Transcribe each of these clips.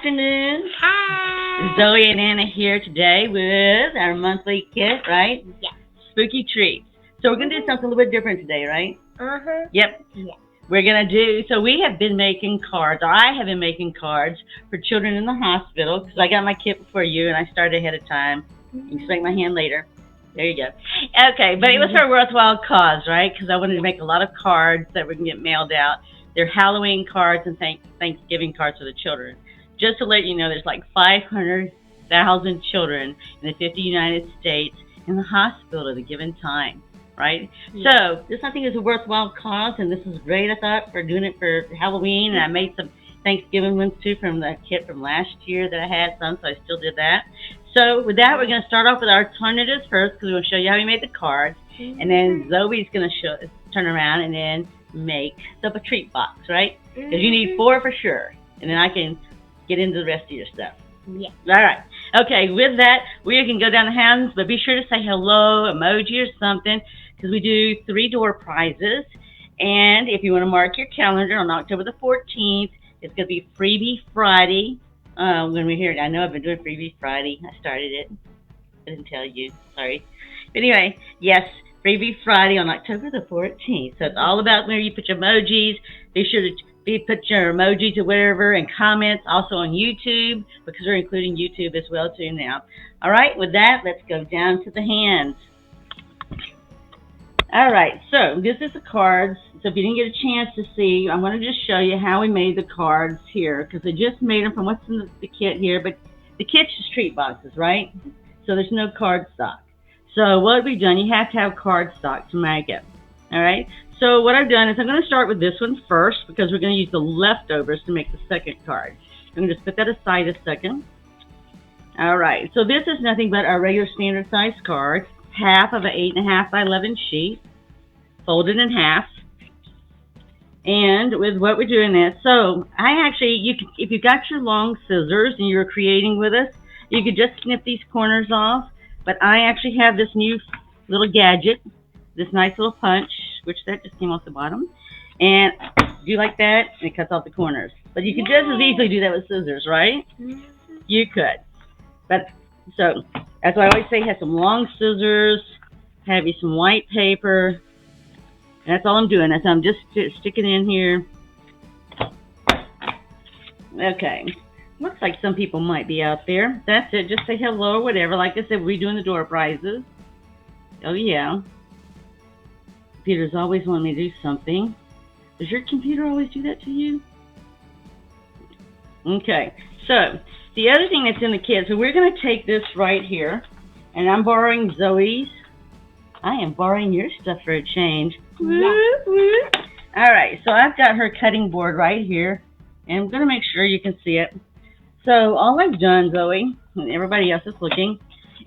afternoon. Hi. Zoe and Nana here today with our monthly kit, right? Yes. Spooky treats. So we're going to do something a little bit different today, right? Uh-huh. Yep. Yes. We're going to do, so we have been making cards, or I have been making cards for children in the hospital, because I got my kit before you, and I started ahead of time. You can spank my hand later. There you go. Okay, but it was for a worthwhile cause, right? Because I wanted to make a lot of cards that we can get mailed out. They're Halloween cards and Thanksgiving cards for the children. Just to let you know, there's like 500,000 children in the 50 United States in the hospital at a given time, right? Yeah. So this, I think, is a worthwhile cause, and this is great, I thought, for doing it for Halloween. And I made some Thanksgiving ones, too, from the kit from last year that I had some, so I still did that. So with that, we're going to start off with our alternatives first, because we're going to show you how we made the cards. And then Zoe's going to turn around and then make the treat box, right? Because you need 4 for sure. And then I can get into the rest of your stuff. Yeah. All right. Okay, with that, we can go down the hands, but be sure to say hello, emoji or something, because we do 3 door prizes. And if you want to mark your calendar on October the 14th, it's going to be Freebie Friday. When we're here, I know I've been doing Freebie Friday. I started it. I didn't tell you. Sorry. But anyway, yes, Freebie Friday on October the 14th. So it's all about where you put your emojis. Be sure to put your emojis or whatever and comments also on YouTube, because we're including YouTube as well too now. All right, with that, let's go down to the hands. All right, so this is the cards. So if you didn't get a chance to see, I want to just show you how we made the cards here, because I just made them from what's in the kit here, but the kit's just treat boxes, right? So there's no card stock. So what we've done, you have to have card stock to make it. All right, so what I've done is I'm going to start with this one first, because we're going to use the leftovers to make the second card. I'm going to just put that aside a second. All right, so this is nothing but our regular standard size card, half of an 8.5 by 11 sheet, folded in half. And with what we're doing this, so I actually, if you got your long scissors and you're creating with us, you could just snip these corners off. But I actually have this new little gadget, this nice little punch, which that just came off the bottom. And do like that, and it cuts off the corners. But you could just as easily do that with scissors, right? You could. But so that's why I always say, have some long scissors, have you some white paper. And that's all I'm doing. That's I'm just sticking in here. Okay. Looks like some people might be out there. That's it. Just say hello or whatever. Like I said, we're doing the door prizes. Oh, yeah. Computer's always wanting me to do something. Does your computer always do that to you? Okay. So, the other thing that's in the kit, so we're going to take this right here, and I'm borrowing Zoe's. I am borrowing your stuff for a change. Yeah. All right, so I've got her cutting board right here, and I'm going to make sure you can see it. So all I've done, Zoe, and everybody else is looking,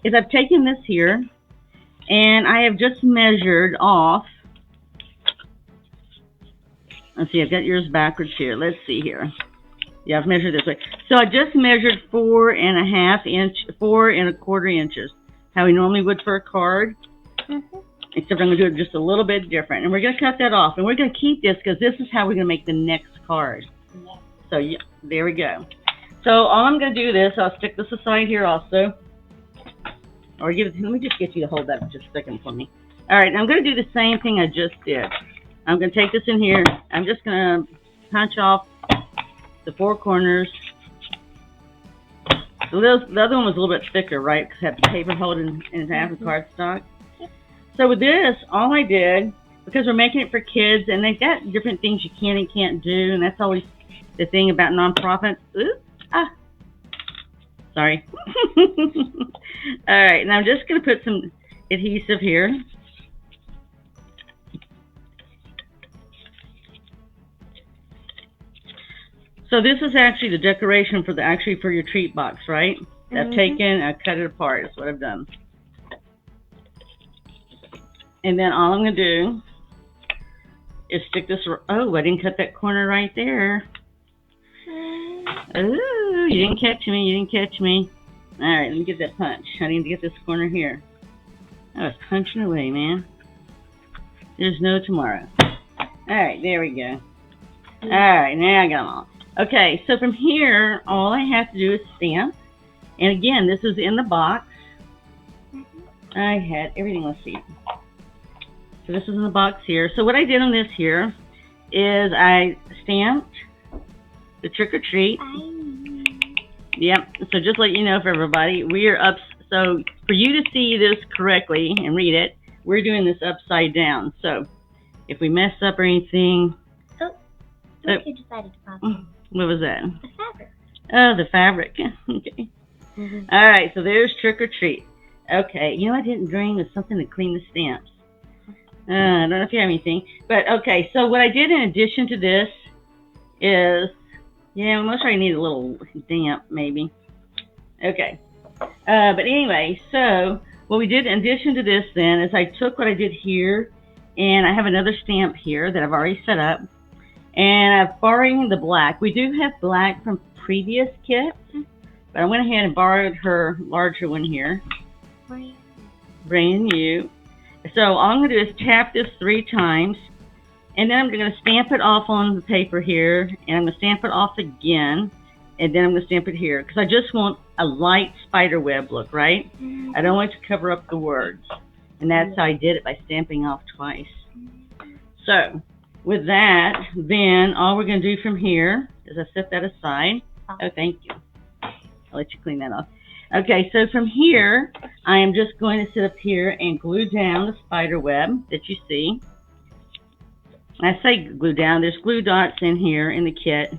is I've taken this here, and I have just measured off. Let's see, I've got yours backwards here. Let's see here. Yeah, I've measured this way. So I just measured 4.5 inches, 4.25 inches, how we normally would for a card. Except I'm going to do it just a little bit different. And we're going to cut that off. And we're going to keep this, because this is how we're going to make the next card. So yeah, there we go. So all I'm going to do this, I'll stick this aside here also. Or let me just get you to hold that for just a second for me. All right, I'm going to do the same thing I just did. I'm going to take this in here. I'm just going to punch off the 4 corners. So the other one was a little bit thicker, right? Because it had the paper holding in half the cardstock. So with this, all I did, because we're making it for kids, and they've got different things you can and can't do, and that's always the thing about nonprofits. Oops, sorry. All right, now I'm just going to put some adhesive here. So this is actually the decoration for for your treat box, right? I've taken, I've cut it apart. That's what I've done. And then all I'm going to do is stick this. Oh, I didn't cut that corner right there. Oh, you didn't catch me. You didn't catch me. All right, let me get that punch. I need to get this corner here. I was punching away, man. There's no tomorrow. All right, there we go. All right, now I got them all. Okay, so from here, all I have to do is stamp. And again, this is in the box. I had everything, let's see. So this is in the box here. So what I did on this here is I stamped the trick or treat. Yep, so just let you know for everybody, we are up, so for you to see this correctly and read it, we're doing this upside down. So if we mess up or anything. Look who decided to pop in. What was that? The fabric. Oh, the fabric. Okay. All right, so there's trick or treat. Okay, you know I didn't bring was something to clean the stamps. I don't know if you have anything, but okay. So what I did in addition to this is, yeah, I'm most probably need a little damp maybe. Okay, but anyway, so what we did in addition to this then is I took what I did here, and I have another stamp here that I've already set up, and I'm borrowing the black. We do have black from previous kits, but I went ahead and borrowed her larger one here. Brand new. So all I'm going to do is tap this 3 times, and then I'm going to stamp it off on the paper here, and I'm going to stamp it off again, and then I'm going to stamp it here, because I just want a light spider web look, right? I don't want it to cover up the words, and that's how I did it, by stamping off twice. So with that, then all we're going to do from here is I set that aside. Oh, thank you. I'll let you clean that off. Okay, so from here, I am just going to sit up here and glue down the spider web that you see. I say glue down, there's glue dots in here in the kit,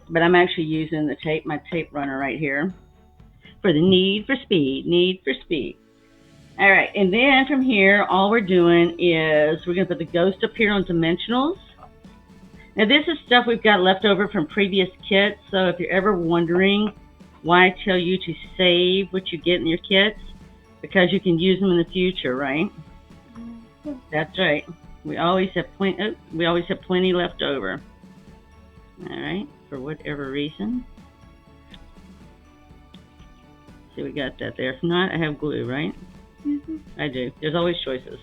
but I'm actually using the tape, my tape runner right here, for the need for speed. All right, and then from here, all we're doing is we're going to put the ghost up here on dimensionals. Now this is stuff we've got left over from previous kits, so if you're ever wondering why I tell you to save what you get in your kits, because you can use them in the future, right? That's right. We always have plenty left over. All right, for whatever reason. See, we got that there. If not, I have glue, right? I do. There's always choices.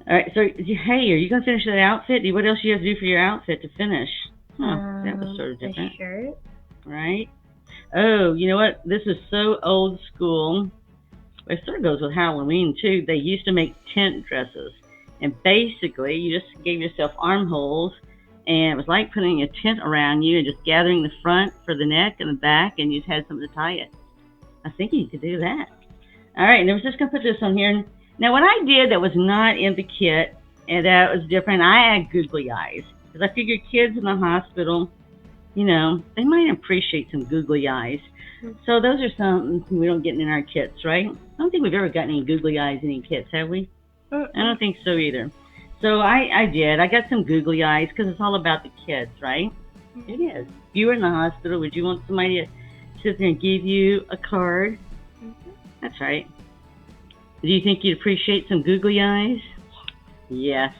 All right, so hey, are you gonna finish that outfit? What else do you have to do for your outfit to finish? That was sort of different. The shirt. Right? Oh, you know what? This is so old school. It sort of goes with Halloween too. They used to make tent dresses, and basically you just gave yourself armholes, and it was like putting a tent around you and just gathering the front for the neck and the back, and you just had something to tie it. I think you could do that. All right, and I was just gonna put this on here. Now, what I did that was not in the kit, and that was different, I had googly eyes, because I figured kids in the hospital, you know, they might appreciate some googly eyes. So those are something we don't get in our kits, right? I don't think we've ever gotten any googly eyes in any kits, have we? I don't think so either. So I did. I got some googly eyes because it's all about the kids, right? It is. If you were in the hospital, would you want somebody to sit there and give you a card? That's right. Do you think you'd appreciate some googly eyes? Yes.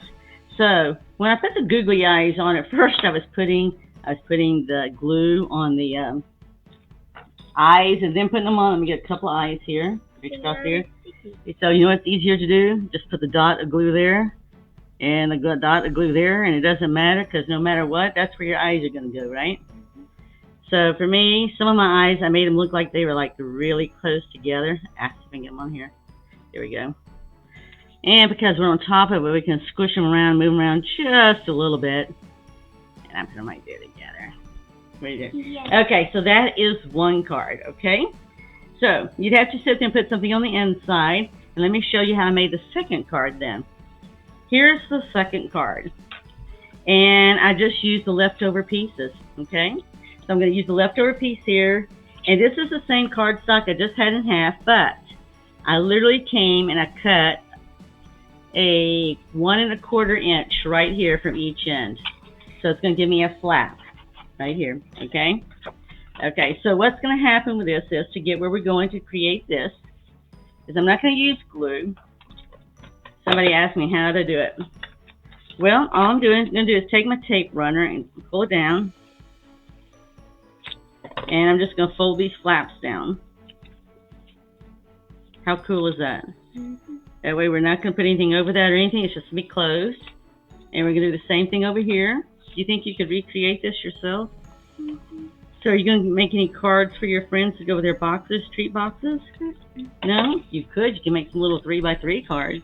So when I put the googly eyes on at first, I was putting the glue on the eyes and then putting them on. Let me get a couple of eyes here. Across here. So you know what's easier to do? Just put the dot of glue there and the dot of glue there, and it doesn't matter because no matter what, that's where your eyes are going to go, right? So for me, some of my eyes, I made them look like they were like really close together. I can get them on here. There we go. And because we're on top of it, we can squish them around, move them around just a little bit. And I put them right there together. Yes. Okay, so that is one card, okay? So you'd have to sit there and put something on the inside. And let me show you how I made the second card then. Here's the second card. And I just used the leftover pieces, okay? So I'm going to use the leftover piece here. And this is the same cardstock I just had in half, but I literally came and I cut a 1 1/4 inch right here from each end. So it's going to give me a flap right here, okay? Okay, so what's going to happen with this is, to get where we're going to create this, is I'm not going to use glue. Somebody asked me how to do it. Well, all I'm going to do is take my tape runner and pull it down. And I'm just going to fold these flaps down. How cool is that? That way we're not going to put anything over that or anything. It's just going to be closed. And we're going to do the same thing over here. Do you think you could recreate this yourself? So are you going to make any cards for your friends to go with their boxes, treat boxes? No? You could. You can make some little 3x3 cards.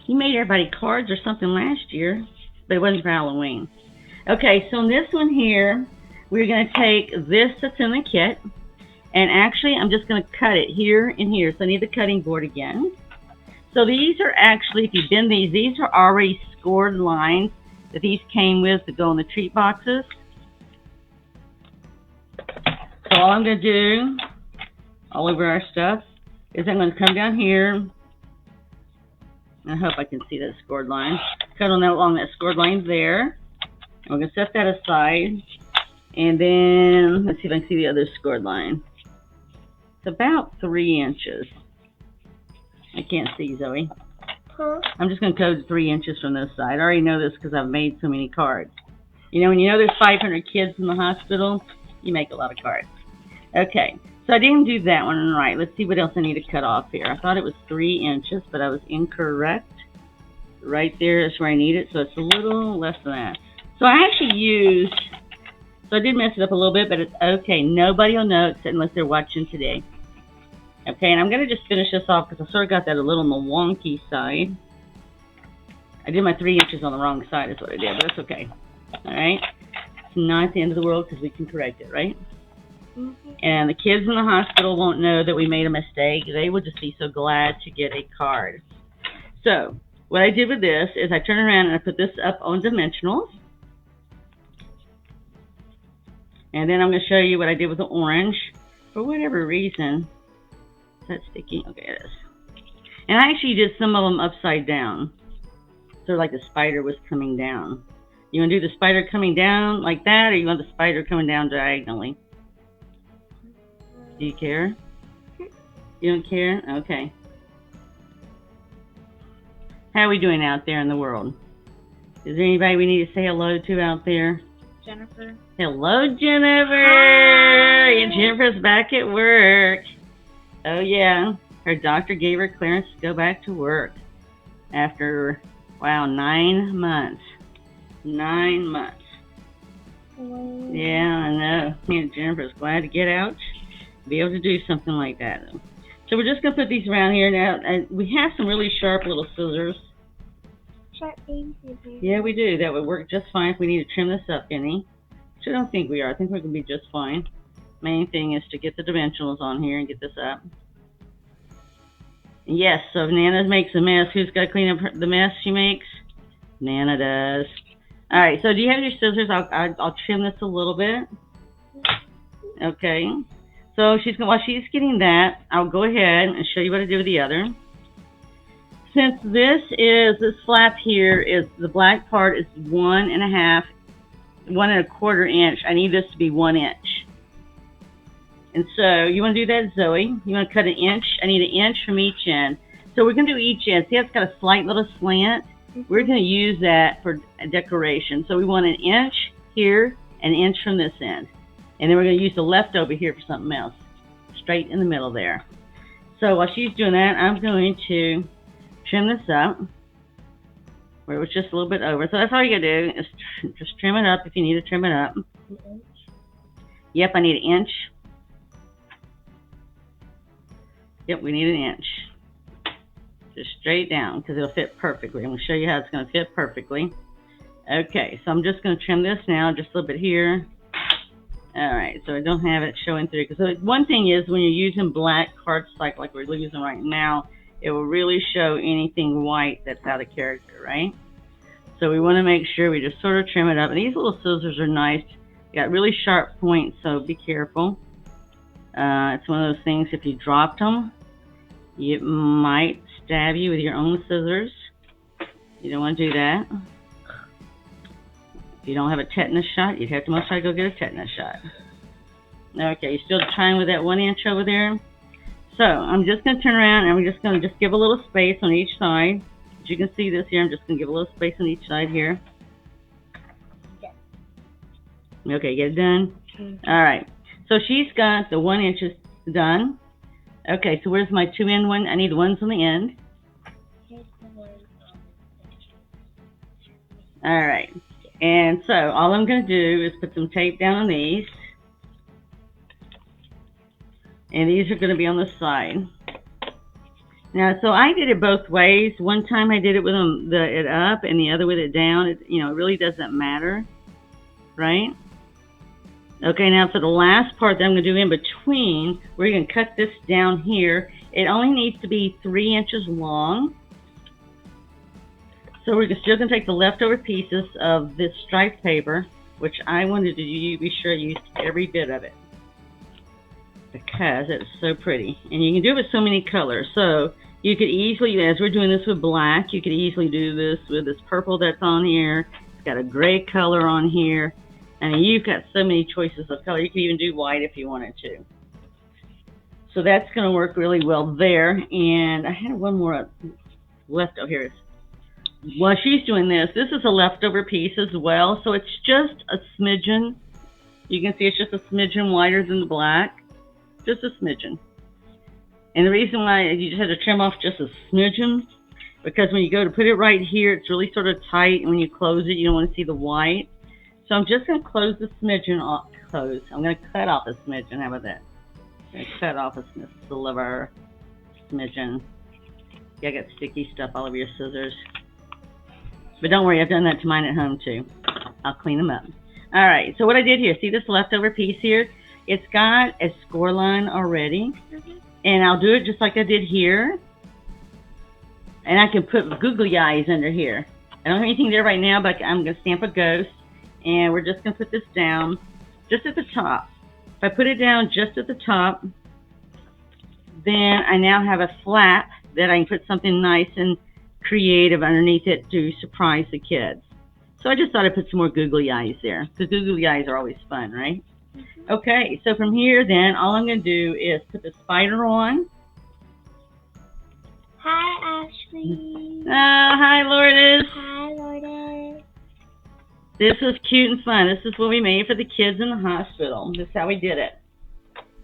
You made everybody cards or something last year, but it wasn't for Halloween. Okay, so in this one here, we're going to take this that's in the kit, and actually I'm just going to cut it here and here. So I need the cutting board again. So these are actually, if you bend these are already scored lines that these came with to go in the treat boxes. So all I'm going to do, all over our stuff, is I'm going to come down here. I hope I can see that scored line. Cut on that along that scored line there. And we're going to set that aside. And then, let's see if I can see the other scored line. It's about 3 inches. I can't see, Zoe. Huh? I'm just going to code 3 inches from this side. I already know this because I've made so many cards. You know, when you know there's 500 kids in the hospital, you make a lot of cards. Okay, so I didn't do that one right. Let's see what else I need to cut off here. I thought it was 3 inches, but I was incorrect. Right there is where I need it, so it's a little less than that. So I actually used, so I did mess it up a little bit, but it's okay. Nobody will know except unless they're watching today. Okay, and I'm going to just finish this off because I sort of got that a little on the wonky side. I did my 3 inches on the wrong side is what I did, but that's okay. All right? It's not the end of the world because we can correct it, right? Mm-hmm. And the kids in the hospital won't know that we made a mistake. They will just be so glad to get a card. So what I did with this is I turn around and I put this up on dimensionals. And then I'm going to show you what I did with the orange. For whatever reason, is that sticky? Okay, it is. And I actually did some of them upside down. So like the spider was coming down. You want to do the spider coming down like that, or you want the spider coming down diagonally? Do you care? You don't care? Okay. How are we doing out there in the world? Is there anybody we need to say hello to out there? Jennifer. Hello, Jennifer! And Jennifer's back at work. Oh, yeah. Her doctor gave her clearance to go back to work after, wow, 9 months. 9 months. Yeah, I know. Me and Jennifer's glad to get out, be able to do something like that. So we're just going to put these around here now. We have some really sharp little scissors. Sharp baby scissors. Yeah, we do. That would work just fine if we need to trim this up any. Which I don't think we are. I think we're going to be just fine. Main thing is to get the dimensionals on here and get this up. Yes, so if Nana makes a mess, who's got to clean up the mess she makes? Nana does. All right, so do you have your scissors? I'll trim this a little bit. Okay. So while she's getting that, I'll go ahead and show you what I did with the other. Since this flap here is, the black part is 1.5 inch. I need this to be 1 inch. And so you want to do that, Zoe? You want to cut 1 inch? I need 1 inch from each end. So we're going to do each end. See how it's got a slight little slant? We're going to use that for decoration. So we want 1 inch here, 1 inch from this end. And then we're going to use the leftover here for something else. Straight in the middle there. So while she's doing that, I'm going to trim this up where it was just a little bit over. So that's all you got to do is just trim it up if you need to trim it up. 1 inch. Yep, I need 1 inch. Yep, we need 1 inch. Just straight down because it'll fit perfectly. I'm going to show you how it's going to fit perfectly. Okay, so I'm just going to trim this now just a little bit here. Alright, so I don't have it showing through. Because one thing is when you're using black cardstock like we're using right now, it will really show anything white that's out of character, right? So we want to make sure we just sort of trim it up. And these little scissors are nice. They got really sharp points, so be careful. It's one of those things, if you dropped them, it might stab you with your own scissors. You don't want to do that. If you don't have a tetanus shot, you'd have to most likely go get a tetanus shot. Okay, you still trying with that 1 inch over there? So I'm just going to turn around and we're just going to give a little space on each side. As you can see this here, I'm just going to give a little space on each side here. Okay, get it done? All right. So she's got the 1 inches done. Okay, so where's my 2 end one? I need the ones on the end. All right. And so all I'm going to do is put some tape down on these. And these are going to be on the side. Now, so I did it both ways. One time I did it with it up and the other with it down. It really doesn't matter, right? Okay, now for the last part that I'm going to do in between, we're going to cut this down here. It only needs to be 3 inches long. So we're still going to take the leftover pieces of this striped paper, which I wanted to be sure I used every bit of it, because it's so pretty. And you can do it with so many colors. So you could easily, as we're doing this with black, you could easily do this with this purple that's on here. It's got a gray color on here. And you've got so many choices of color. You could even do white if you wanted to. So that's going to work really well there. And I had one more left over here. While she's doing this, this is a leftover piece as well. So it's just a smidgen. You can see it's just a smidgen wider than the black. Just a smidgen. And the reason why you just had to trim off just a smidgen, because when you go to put it right here, it's really sort of tight, and when you close it, you don't want to see the white. So I'm just going to close the smidgen off. I'm going to cut off a smidgen. How about that? I'm going to cut off a sliver smidgen. Yeah, I got sticky stuff all over your scissors. But don't worry, I've done that to mine at home too. I'll clean them up. All right, so what I did here, see this leftover piece here? It's got a score line already. And I'll do it just like I did here. And I can put googly eyes under here. I don't have anything there right now, but I'm going to stamp a ghost. And we're just going to put this down just at the top. If I put it down just at the top, then I now have a flap that I can put something nice and creative underneath it to surprise the kids. So I just thought I'd put some more googly eyes there, because googly eyes are always fun, right? Okay, so from here then, all I'm going to do is put the spider on. Hi, Ashley. Hi, Lourdes. Hi, Lourdes. This was cute and fun. This is what we made for the kids in the hospital. This is how we did it.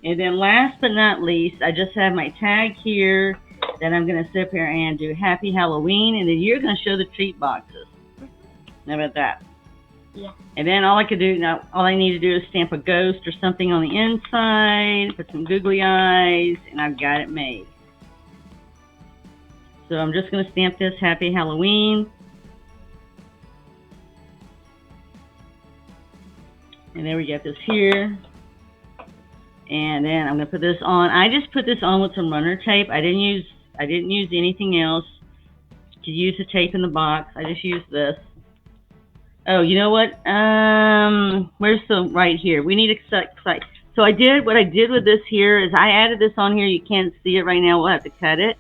And then last but not least, I just have my tag here that I'm going to sit here and do Happy Halloween, and then you're going to show the treat boxes. How about that? Yeah. And then all I need to do is stamp a ghost or something on the inside, put some googly eyes, and I've got it made. So I'm just going to stamp this Happy Halloween. And then we get this here. And then I'm going to put this on. I just put this on with some runner tape. I didn't use anything else. You could use the tape in the box. I just used this. Oh, you know what? Where's the right here? We need to select. So what I did with this here is I added this on here. You can't see it right now. We'll have to cut it.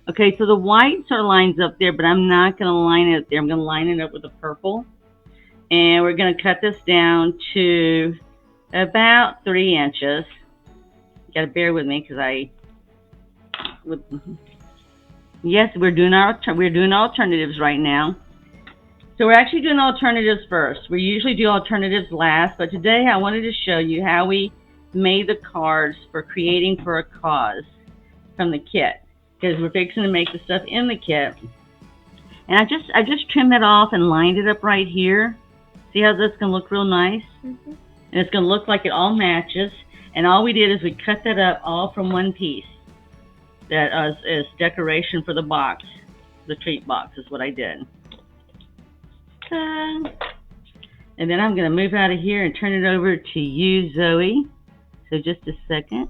Okay, so the white sort of lines up there, but I'm not going to line it up there. I'm going to line it up with the purple. And we're going to cut this down to about 3 inches. You got to bear with me because yes, we're doing alternatives right now. So we're actually doing alternatives first. We usually do alternatives last, but today I wanted to show you how we made the cards for creating for a cause from the kit, because we're fixing to make the stuff in the kit. And I just trimmed it off and lined it up right here. See how this can look real nice? Mm-hmm. And it's going to look like it all matches. And all we did is we cut that up all from one piece. That is decoration for the box. The treat box is what I did. And then I'm going to move out of here and turn it over to you, Zoe. So just a second.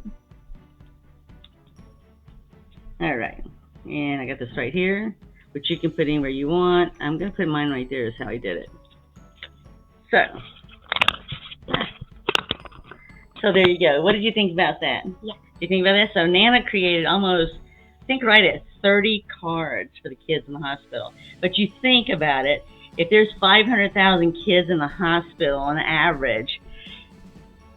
All right. And I got this right here, which you can put anywhere you want. I'm going to put mine right there is how I did it. So there you go. What did you think about that? Yeah. You think about that? So Nana created almost, I think right at 30 cards for the kids in the hospital. But you think about it, if there's 500,000 kids in the hospital on average,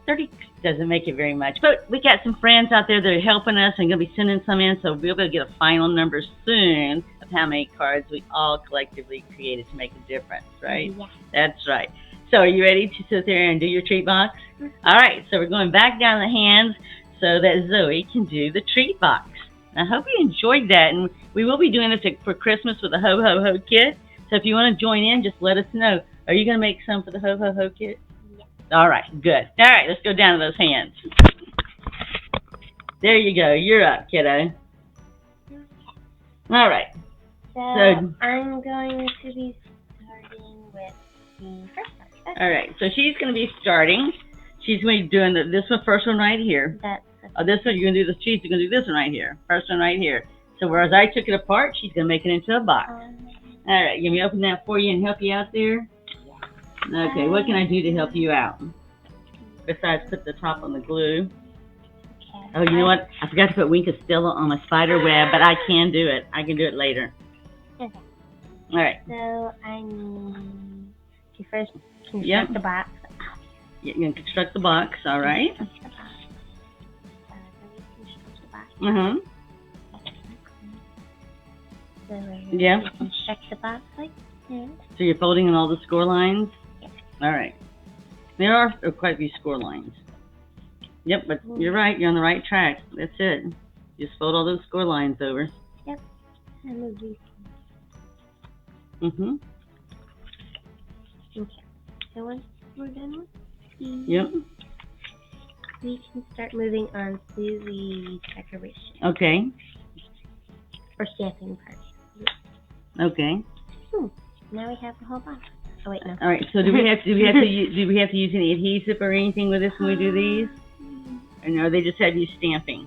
30 doesn't make it very much. But we got some friends out there that are helping us and going to be sending some in, so we'll be able to get a final number soon of how many cards we all collectively created to make a difference, right? Yeah. That's right. So are you ready to sit there and do your treat box? Mm-hmm. All right, so we're going back down the hands so that Zoe can do the treat box. I hope you enjoyed that, and we will be doing this for Christmas with a Ho Ho Ho kit. So if you want to join in, just let us know. Are you going to make some for the Ho Ho Ho kit? Yeah. All right, good. All right, let's go down to those hands. There you go. You're up, kiddo. All right. So I'm going to be starting with the first one. All right. So she's going to be starting. She's going to be doing this one, first one right here. This one you're going to do she's going to do this one right here. First one right here. So whereas I took it apart, she's going to make it into a box. All right. Let me open that for you and help you out there. Okay. What can I do to help you out? Besides put the top on the glue. Oh, you know what? I forgot to put Wink of Stella on my spider web, but I can do it. I can do it later. Okay. All right. So I need to first construct the box. You're going to construct the box, all right? Construct the box. Uh-huh. So yeah. Construct the box like this. So you're folding in all the score lines? Yes. All right. There are quite a few score lines. Yep, but you're right. You're on the right track. That's it. Just fold all those score lines over. Yep. And move these. Mm-hmm. Okay. So once we're done with these, yep. we can start moving on to the decoration. Okay. Or stamping part. Okay. Now we have the whole box. Oh wait, no. All right. So do we have to use any adhesive or anything with this when we do these? Or no, they just have you stamping.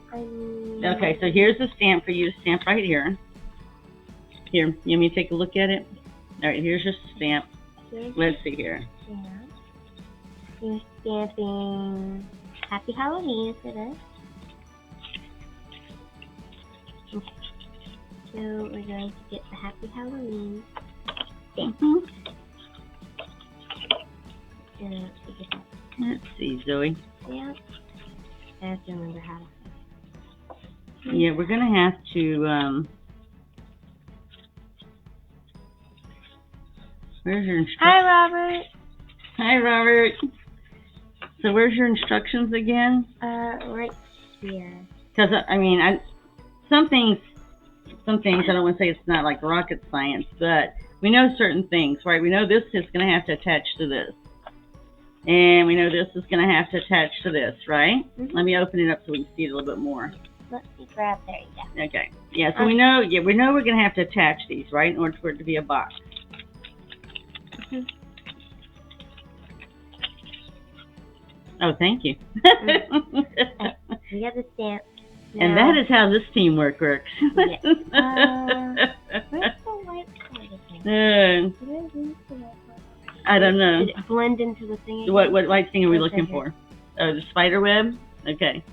Okay, so here's the stamp for you to stamp right here. Here, you want me to take a look at it? All right, here's your stamp. Let's see here. Yeah. You're stamping Happy Halloween for this. Okay. So we're going to get the Happy Halloween stamp. Let's see, Zoe. Yeah. I have to remember how to. Yeah, we're gonna have to. Where's your instructions? Hi, Robert. Hi, Robert. So where's your instructions again? Right here. Because I mean, some things. I don't want to say it's not like rocket science, but we know certain things, right? We know this is gonna have to attach to this. And we know this is going to have to attach to this, right? Mm-hmm. Let me open it up so we can see it a little bit more. Let me grab there, yeah. Okay. Yeah, so we know we're going to have to attach these, right, in order for it to be a box. Mm-hmm. Oh, thank you. Mm-hmm. We have the stamp. Now, and that is how this teamwork works. Yes. Where's the white part? I don't know. Did it blend into the thing again? What white thing are we looking for? Oh, the spider web? Okay.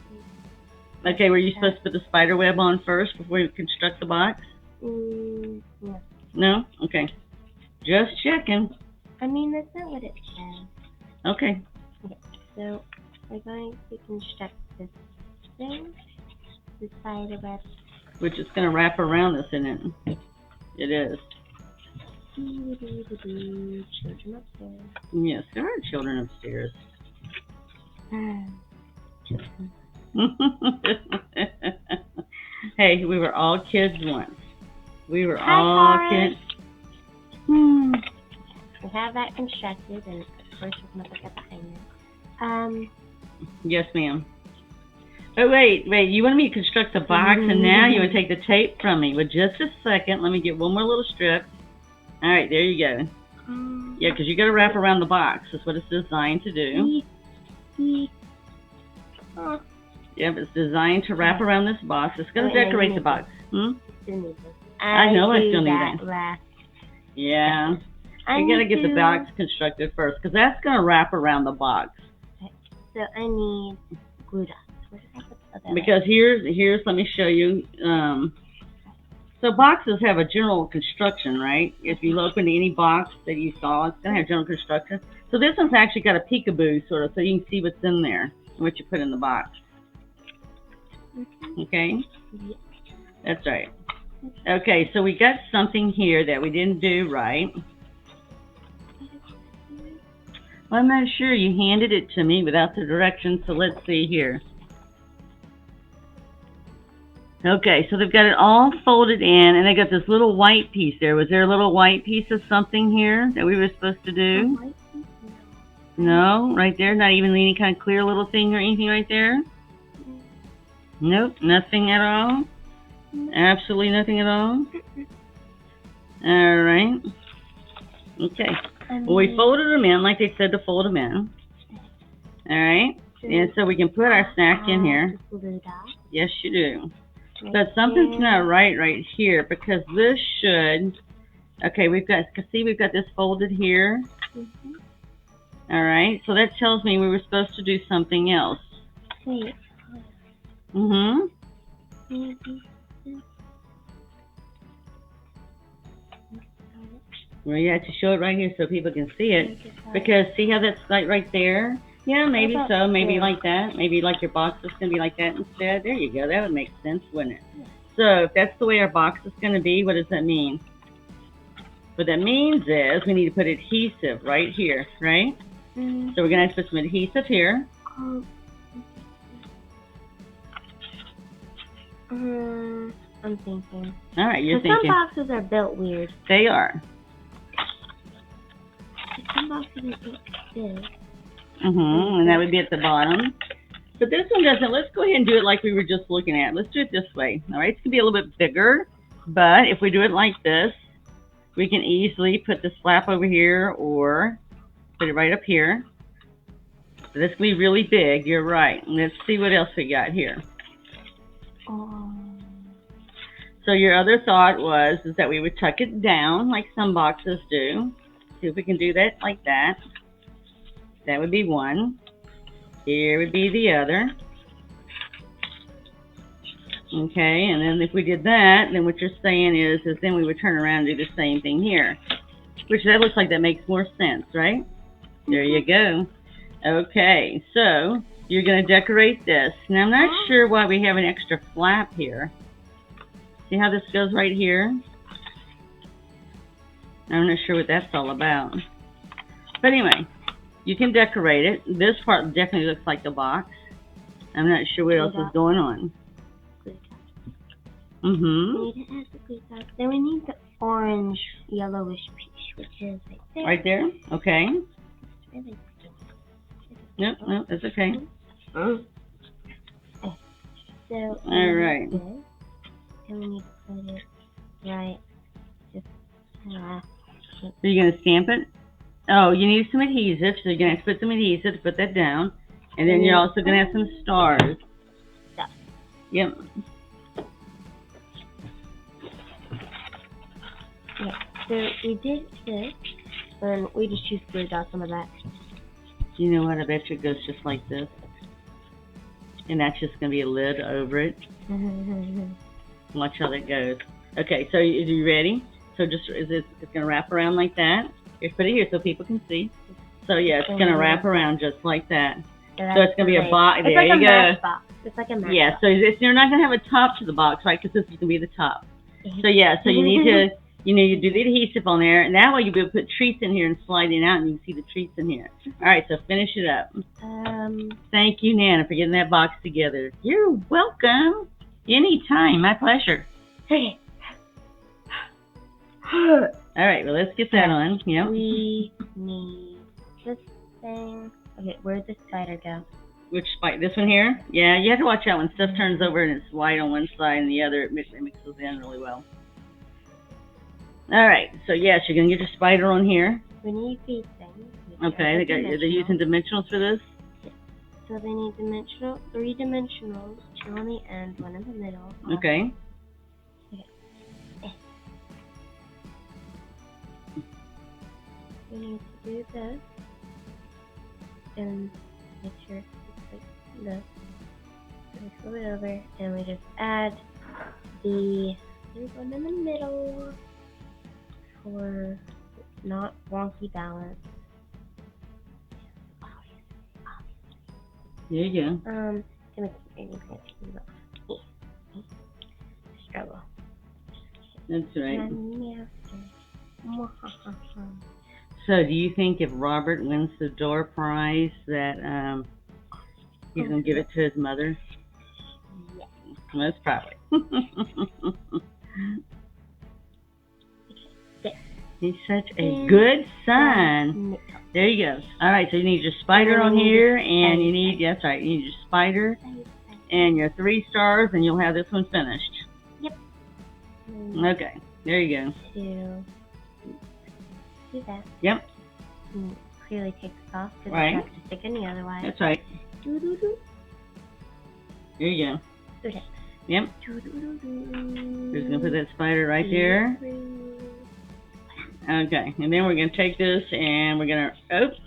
Okay, were you supposed to put the spider web on first before you construct the box? No. No? Okay. Just checking. I mean, that's not what it says. Okay. Okay, so we're going to construct this thing, the spider web. Which is going to wrap around this, isn't it? It is. Children upstairs. Yes, there are children upstairs. Hey, we were all kids once. We were all kids. We have that constructed, and of course we're going to put that behind it. Yes, ma'am. Oh, wait. You want me to construct the box, and now you want to take the tape from me. Well, just a second. Let me get one more little strip. All right, there you go. Yeah, because you got to wrap around the box. That's what it's designed to do. Yep, it's designed to wrap around this box. It's going to decorate the box. I know I still need that. Yeah. You got to get the box constructed first, because that's going to wrap around the box. Okay. So I need glue dots. Where did I put that? Because here's let me show you. So boxes have a general construction, right? If you look into any box that you saw, it's going to have general construction. So this one's actually got a peekaboo, sort of, so you can see what's in there, what you put in the box. Okay? Yeah. That's right. Okay, so we got something here that we didn't do right. Well, I'm not sure. You handed it to me without the directions, so let's see here. Okay, so they've got it all folded in, and they got this little white piece there. Was there a little white piece of something here that we were supposed to do? White piece? No, right there. Not even any kind of clear little thing or anything right there. Nope, nothing at all. Absolutely nothing at all. All right. Okay. Well, we folded them in like they said to fold them in. All right. And so we can put our snack in here. Yes, you do. But something's not right here because this should. Okay, we've got this folded here. All right. So that tells me we were supposed to do something else. Wait. Mhm. Well, you have to show it right here so people can see it. Because see how that's like right there? Yeah, maybe so. Maybe like that. Maybe like your box is going to be like that instead. There you go. That would make sense, wouldn't it? So if that's the way our box is going to be, what does that mean? What that means is we need to put adhesive right here, right? So we're going to have to put some adhesive here. I'm thinking. All right, you're thinking. Some boxes are built weird. They are. Some boxes are built big. And that would be at the bottom. But this one doesn't. Let's go ahead and do it like we were just looking at. Let's do it this way. All right, it's going to be a little bit bigger. But if we do it like this, we can easily put the flap over here or put it right up here. So this will be really big. You're right. Let's see what else we got here. So your other thought was that we would tuck it down like some boxes do. See if we can do that like that. That would be one. Here would be the other. Okay, and then if we did that, then what you're saying is then we would turn around and do the same thing here. Which that looks like that makes more sense, right? There you go. Okay, so you're going to decorate this. Now I'm not sure why we have an extra flap here. See how this goes right here? I'm not sure what that's all about. But anyway, you can decorate it. This part definitely looks like the box. I'm not sure what else is going on. We need to add the glue dot. Then we need the orange yellowish piece, which is right there. Right there? Okay. Really Nope, that's okay. So all right. And we need to put it right. Just So you're going to stamp it? Oh, you need some adhesive, so you're going to have to put some adhesive to put that down. And then you're also going to have some stars. Yep. Yeah, so we did this, and we just used glue dots on the back. You know what? I bet you it goes just like this. And that's just going to be a lid over it. Watch how that goes. Okay, so are you ready? So it's going to wrap around like that. Just put it here so people can see. So yeah, it's going to wrap around just like that. So it's going to be a box. There you go. It's like a match yeah, so you're not going to have a top to the box, right? Because this is going to be the top. So yeah, so you need to, you do the adhesive on there, and that way you'll be able to put treats in here and slide it out, and you can see the treats in here. All right, so finish it up. Thank you, Nana, for getting that box together. You're welcome. Anytime, my pleasure. Okay. All right, well, let's get that on. Yep. We need this thing. Okay, where'd the spider go? Which spider? This one here? Yeah, you have to watch out when stuff turns over and it's white on one side and the other, it mixes in really well. All right, so yes, you're going to get your spider on here. We need these things. Okay, they're using dimensionals for this? So they need three dimensionals, two on the end, one in the middle. Okay. We need to do this and make sure it's like this. We flip it over and we just add the third one in the middle for not wonky balance. There you go. To make it struggle. That's right. So, do you think if Robert wins the door prize that he's going to give it to his mother? Yes. Most probably. He's such a good son. There you go. All right, so you need your spider on here, and you need, that's right, you need your spider and your 3 stars, and you'll have this one finished. Yep. Okay, there you go. Do that. Yep. Clearly take this off because Right. it's not to stick any otherwise. That's right. There you go. Okay. Yep. Just gonna put that spider right there. Okay, and then we're gonna take this and we're gonna. Oops.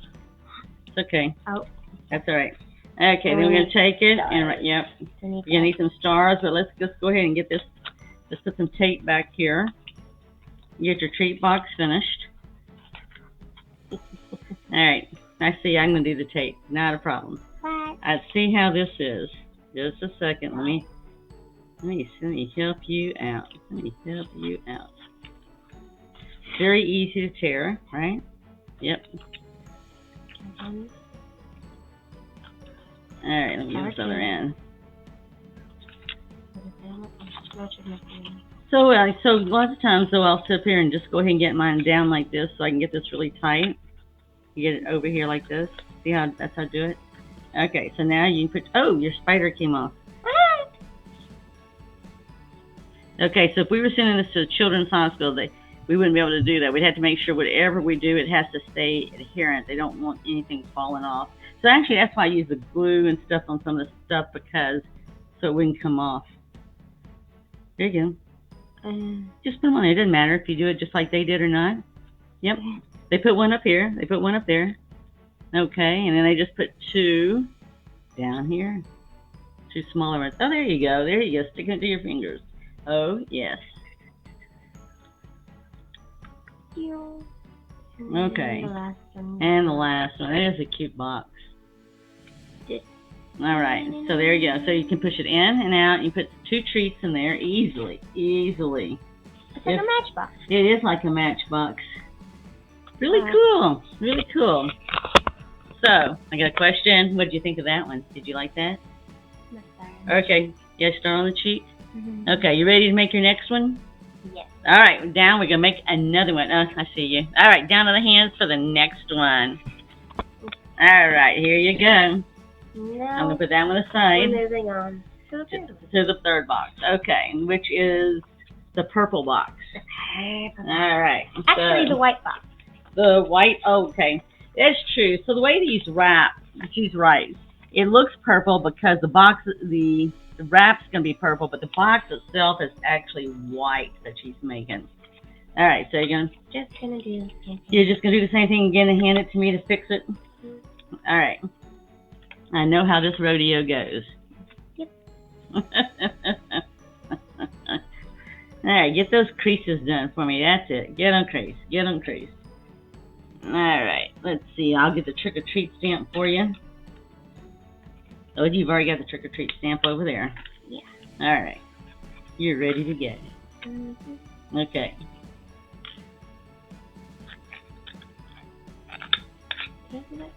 It's okay. Oh. That's all right. Okay, then we're gonna take it and yep. You're gonna need some stars, but let's just go ahead and get this. Let's put some tape back here. Get your treat box finished. All right. I see. I'm gonna do the tape. Not a problem. I see how this is. Just a second. Let me help you out. Let me help you out. Very easy to tear, right? Yep. All right. Let me get this other end. So lots of times, though, I'll sit up here and just go ahead and get mine down like this, so I can get this really tight. You get it over here like this. See how that's how I do it? Okay, so now you can put, oh, your spider came off. Okay, so if we were sending this to a children's hospital, we wouldn't be able to do that. We'd have to make sure whatever we do, it has to stay adherent. They don't want anything falling off. So actually, that's why I use the glue and stuff on some of the stuff, because so it wouldn't come off. There you go. Just put them on. It doesn't matter if you do it just like they did or not. Yep. They put one up here. They put one up there. Okay, and then they just put 2 down here. 2 smaller ones. Oh, there you go. There you go. Stick it to your fingers. Oh, yes. Okay. And the last one. That is a cute box. All right. So there you go. So you can push it in and out. You put 2 treats in there easily. Easily. It's like a matchbox. It is like a matchbox. Really cool. Really cool. So, I got a question. What did you think of that one? Did you like that? Okay. You guys start on the cheek? Mm-hmm. Okay. You ready to make your next one? Yes. All right. Down. We're going to make another one. Oh, I see you. All right. Down to the hands for the next one. All right. Here you go. No. I'm going to put that one aside. We're moving on to the third box. Okay. Which is the purple box. All right. Actually, the white box. The white. Oh, okay. That's true. So the way these wrap, she's right. It looks purple because the box, the wrap's going to be purple, but the box itself is actually white that she's making. All right, so you're just gonna do the same thing. You're just gonna do the same thing again and hand it to me to fix it. Mm-hmm. All right. I know how this rodeo goes. Yep. All right, get those creases done for me. That's it. Get them creased. Get them creased. All right, let's see. I'll get the trick-or-treat stamp for you. Oh, you've already got the trick-or-treat stamp over there. Yeah. All right. You're ready to get it. Mm-hmm. Okay. I did that.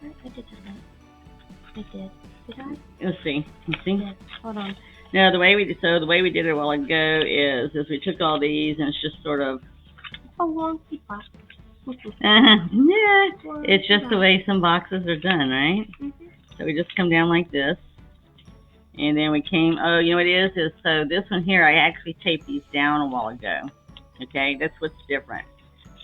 I did. Did I? Let's see. Let's see. Yeah. Hold on. No, the way we did it a while ago is we took all these and it's just sort of a wonky box. Yeah, it's just the way some boxes are done, right? Mm-hmm. So we just come down like this, and then we came. Oh, you know what it is so this one here I actually taped these down a while ago. Okay, that's what's different.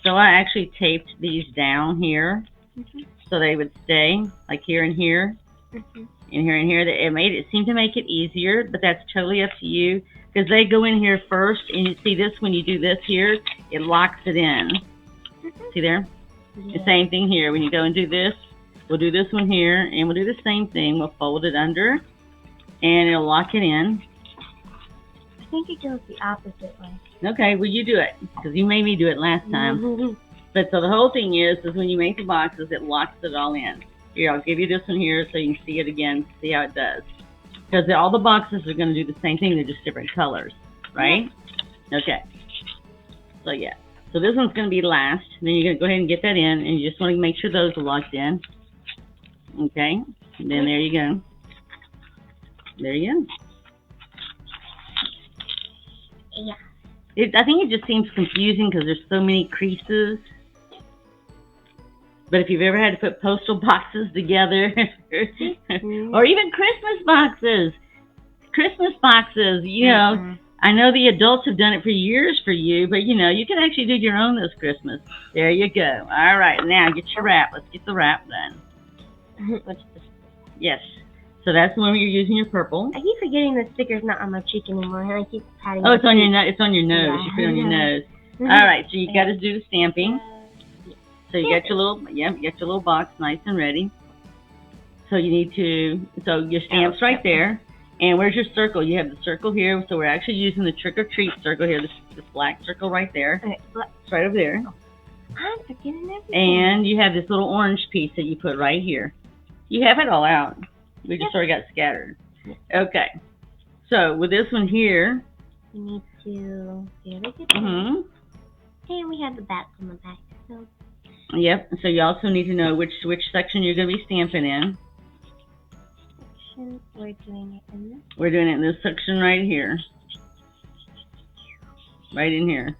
So I actually taped these down here, mm-hmm. so they would stay like here and here. Mm-hmm. And here and here. It seemed to make it easier, but that's totally up to you because they go in here first, and you see this when you do this here, it locks it in. Mm-hmm. See there? Yeah. The same thing here. When you go and do this, we'll do this one here, and we'll do the same thing. We'll fold it under, and it'll lock it in. I think it goes the opposite way. Okay, well you do it because you made me do it last time. Mm-hmm. But so the whole thing is when you make the boxes, it locks it all in. Here, I'll give you this one here so you can see it again, see how it does. Because all the boxes are going to do the same thing, they're just different colors, right? Yeah. Okay. So, yeah. So this one's going to be last. Then you're going to go ahead and get that in, and you just want to make sure those are locked in. Okay. And then there you go. There you go. Yeah. I think it just seems confusing because there's so many creases. But if you've ever had to put postal boxes together, or even Christmas boxes, you know, I know the adults have done it for years for you, but you know, you can actually do your own this Christmas. There you go. All right, now get your wrap. Let's get the wrap done. What's this? Yes. So that's when you're using your purple. I keep forgetting the sticker's not on my cheek anymore, and I keep patting. Oh, it's on your nose. It's on your nose. Yeah. You put it on your nose. All right. So you got to do the stamping. So you got your little, you got your little box nice and ready. So you need to, so your stamp's right there. And where's your circle? You have the circle here. So we're actually using the trick or treat circle here. This black circle right there. Okay, it's right over there. I'm forgetting everything. And you have this little orange piece that you put right here. You have it all out. We just sort of got scattered. Okay. So with this one here, we need to and we have the bats on the back. So. Yep. So you also need to know which section you're going to be stamping in. Section. We're doing it in this. We're doing it in this section right here. Right in here.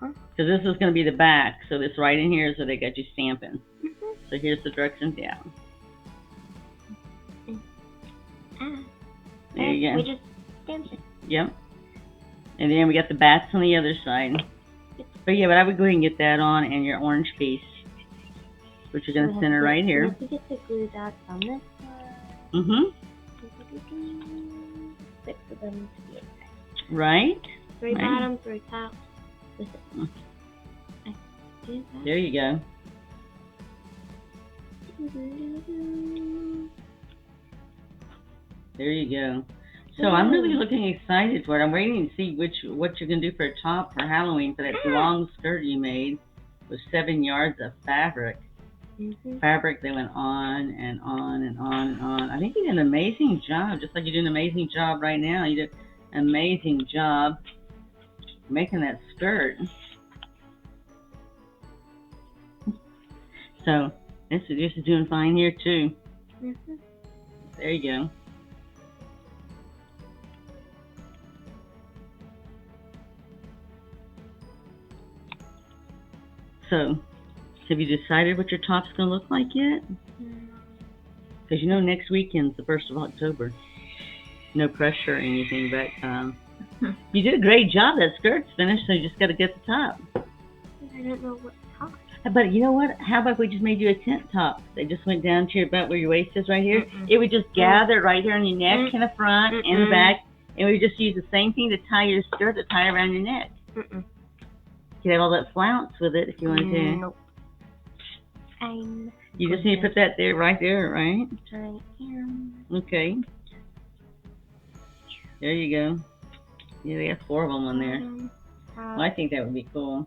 Because this is going to be the back. So this right in here is where they got you stamping. So here's the directions down. There you go. We just stamped it. Yep. And then we got the bats on the other side. But yeah, but I would go ahead and get that on and your orange piece, which you're going to center right here. We have to get the glue dots on this one. 6 of them to be exact. Right. 3 bottom, 3 top. There you go. There you go. So I'm really looking excited for it. I'm waiting to see what you're going to do for a top for Halloween for that long skirt you made with 7 yards of fabric. Fabric that went on and on and on and on. I think you did an amazing job, just like you did an amazing job right now. You did an amazing job making that skirt. So this is doing fine here too. There you go. So, have you decided what your top's going to look like yet? Because you know next weekend's the 1st of October. No pressure or anything, but you did a great job. That skirt's finished, so you just got to get the top. I don't know what top. But you know what? How about we just made you a tent top? They just went down to your butt where your waist is right here. It would just gather right here on your neck, in the front, and the back, and we just use the same thing to tie your skirt to tie around your neck. You could have all that flounce with it if you wanted to. Nope. You just need to put that there, right there, right? I am. Okay. There you go. Yeah, they got 4 of them on there. Well, I think that would be cool.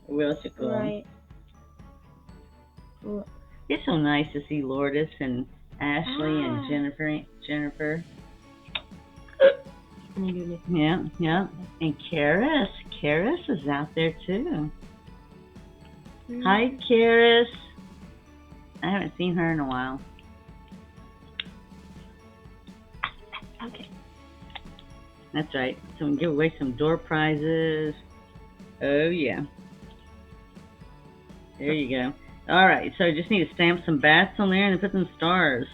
What else is cool? Right. It's so nice to see Lourdes and Ashley and Jennifer. Yeah. And Karis is out there too. Hi, Karis. I haven't seen her in a while. Okay. That's right. So we can give away some door prizes. Oh, yeah. There you go. All right. So just need to stamp some bats on there and put some stars.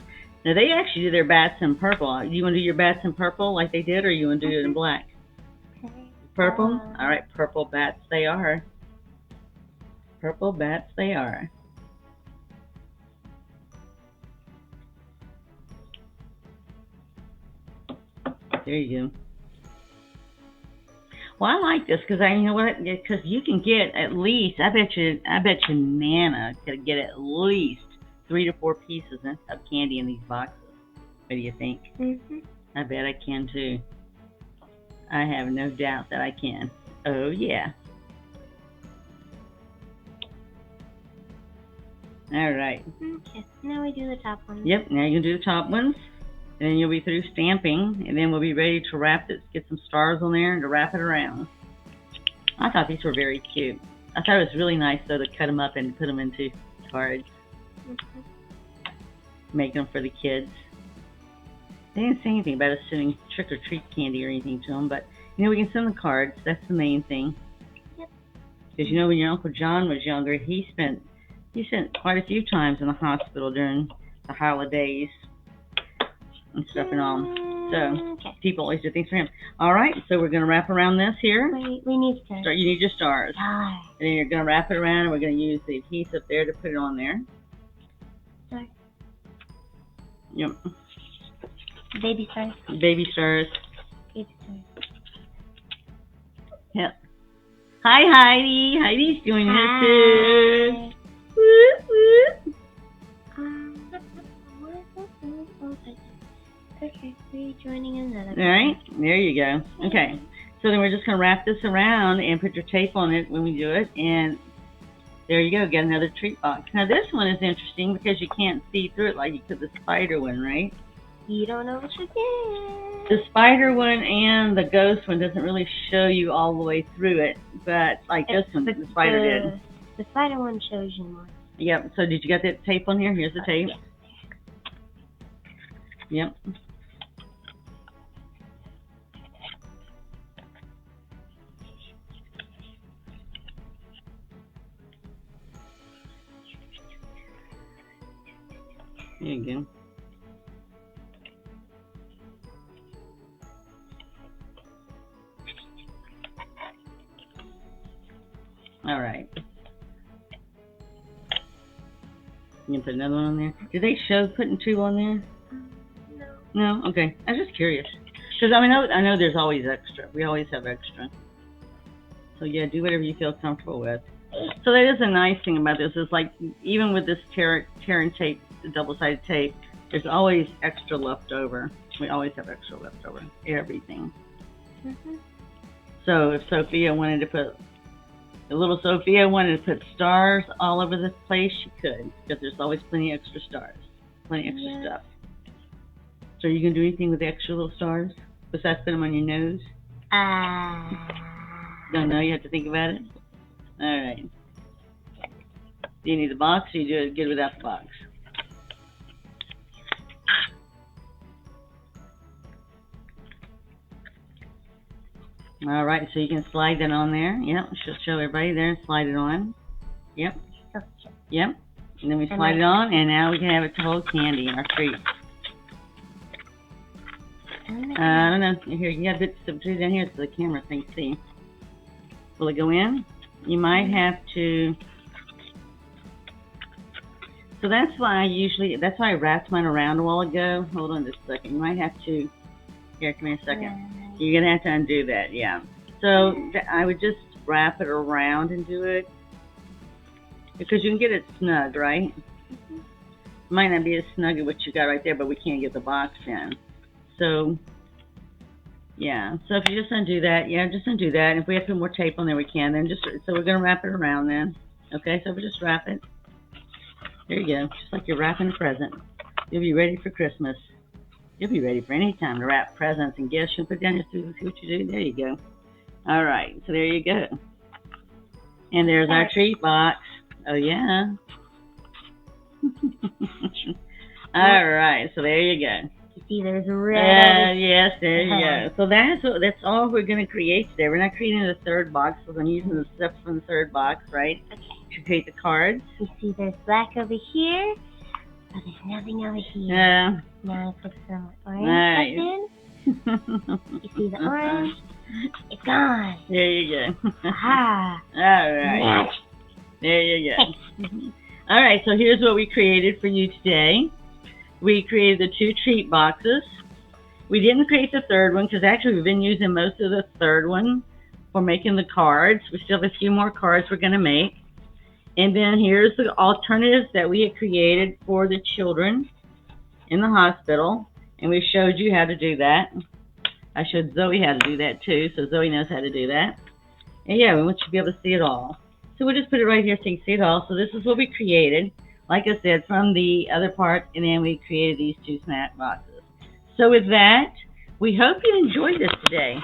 Now, they actually do their bats in purple. You want to do your bats in purple like they did, or you want to do it in black? Okay. Purple? All right. Purple bats they are. Purple bats they are. There you go. Well, I like this because you know what? Because you can get at least, I bet you Nana could get at least 3 to 4 pieces of candy in these boxes. What do you think? I bet I can too. I have no doubt that I can. Oh yeah. All right. Okay. Now we do the top ones. Yep. Now you can do the top ones. And then you'll be through stamping, and then we'll be ready to wrap it, get some stars on there, and to wrap it around. I thought these were very cute. I thought it was really nice, though, to cut them up and put them into cards. Make them for the kids. They didn't say anything about us sending trick-or-treat candy or anything to them, but, you know, we can send the cards. That's the main thing. Yep. Because, you know, when your Uncle John was younger, he spent quite a few times in the hospital during the holidays and stuff and all. So, people always do things for him. All right, so we're going to wrap around this here. Wait, we need stars. You need your stars. Stars. And then you're going to wrap it around, and we're going to use the adhesive there to put it on there. Stars. Yep. Baby stars. Baby stars. Baby stars. Yep. Hi, Heidi. Heidi's joining us too. Okay, we're joining another. All right, there you go. Okay, so then we're just going to wrap this around and put your tape on it when we do it, and there you go, get another treat box. Now this one is interesting because you can't see through it like you could the spider one, right? You don't know what you're getting. The spider one and the ghost one doesn't really show you all the way through it, but like this one, the spider did. The spider one shows you more. Yep, so did you get that tape on here? Here's the tape. Yep. There you go. All right. You can put another one on there. Did they show putting two on there? No. No? Okay. I was just curious. Because I know there's always extra. We always have extra. So yeah, do whatever you feel comfortable with. So that is a nice thing about this. Is like even with this tearing tape, the double-sided tape, there's always extra left over. We always have extra left over. Everything. Mm-hmm. So if little Sophia wanted to put stars all over the place, she could, because there's always plenty of extra stars, plenty of extra stuff. So you can do anything with the extra little stars besides put them on your nose? Don't know. You have to think about it. All right. Do you need the box, or you do it good without the box? All right, so you can slide that on there. Yep, she'll show everybody there. Slide it on. Yep. Yep. And then we slide it on, and now we can have it to hold candy, our treat. I don't know. Here, you got to put it down here so the camera can see. Will it go in? You might have to. So that's why I wrapped mine around a while ago. Hold on just a second. You might have to. Here, come here a second. You're going to have to undo that, yeah. So I would just wrap it around and do it. Because you can get it snug, right? Mm-hmm. Might not be as snug as what you got right there, but we can't get the box in. So, yeah. So if you just undo that, just undo that. And if we have to put more tape on there, we can. So we're going to wrap it around then. Okay, so we just wrap it. There you go. Just like you're wrapping a present. You'll be ready for Christmas. You'll be ready for any time to wrap presents and gifts. You'll put down here to see what you do. There you go. All right. So there you go. And there's our treat box. Oh, yeah. All right. So there you go. You see there's red. Yes, there you go. So that's all we're going to create today. We're not creating the third box. We're going to use the steps from the third box, right? Okay. To create the cards. You see there's black over here. But there's nothing over here. Yeah. Now I put some orange in. You see the orange? It's gone. There you go. Aha. All right. There you go. All right, so here's what we created for you today. We created the 2 treat boxes. We didn't create the third one because actually we've been using most of the third one for making the cards. We still have a few more cards we're going to make. And then here's the alternatives that we had created for the children in the hospital. And we showed you how to do that. I showed Zoe how to do that too, so Zoe knows how to do that. And yeah, we want you to be able to see it all. So we'll just put it right here so you can see it all. So this is what we created, like I said, from the other part, and then we created these 2 snack boxes. So with that, we hope you enjoyed this today.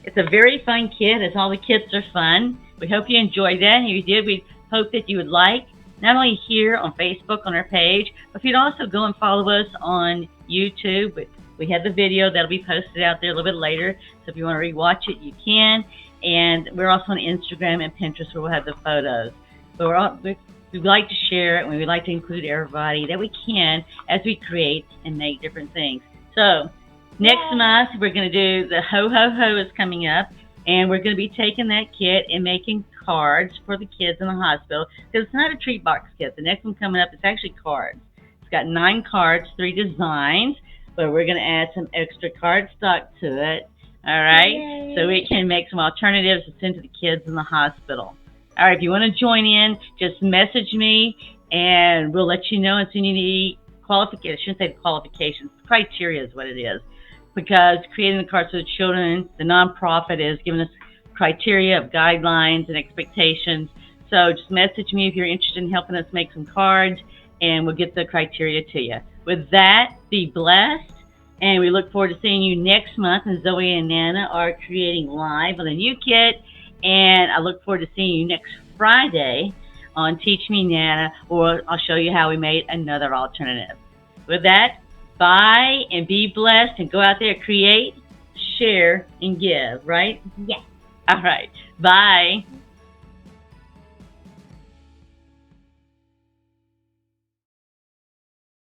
It's a very fun kit, as all the kits are fun. We hope you enjoyed that, and if you did, we hope that you would like, not only here on Facebook on our page, but if you'd also go and follow us on YouTube with We have the video that'll be posted out there a little bit later. So if you want to rewatch it, you can. And we're also on Instagram and Pinterest where we'll have the photos. But we like to share it, and we like to include everybody that we can as we create and make different things. So next month we're going to do the Ho Ho Ho is coming up, and we're going to be taking that kit and making cards for the kids in the hospital, because it's not a treat box kit. The next one coming up is actually cards. It's got 9 cards, 3 designs, but we're going to add some extra cardstock to it. All right, yay. So we can make some alternatives to send to the kids in the hospital. All right, if you want to join in, just message me, and we'll let you know and send you the qualifications. I shouldn't say qualifications. Criteria is what it is, because creating the cards for the children, the nonprofit is giving us criteria of guidelines and expectations. So just message me if you're interested in helping us make some cards, and we'll get the criteria to you. With that, be blessed. And we look forward to seeing you next month. And Zoe and Nana are creating live on a new kit. And I look forward to seeing you next Friday on Teach Me Nana, or I'll show you how we made another alternative. With that, bye and be blessed, and go out there, create, share, and give, right? Yes. All right. Bye.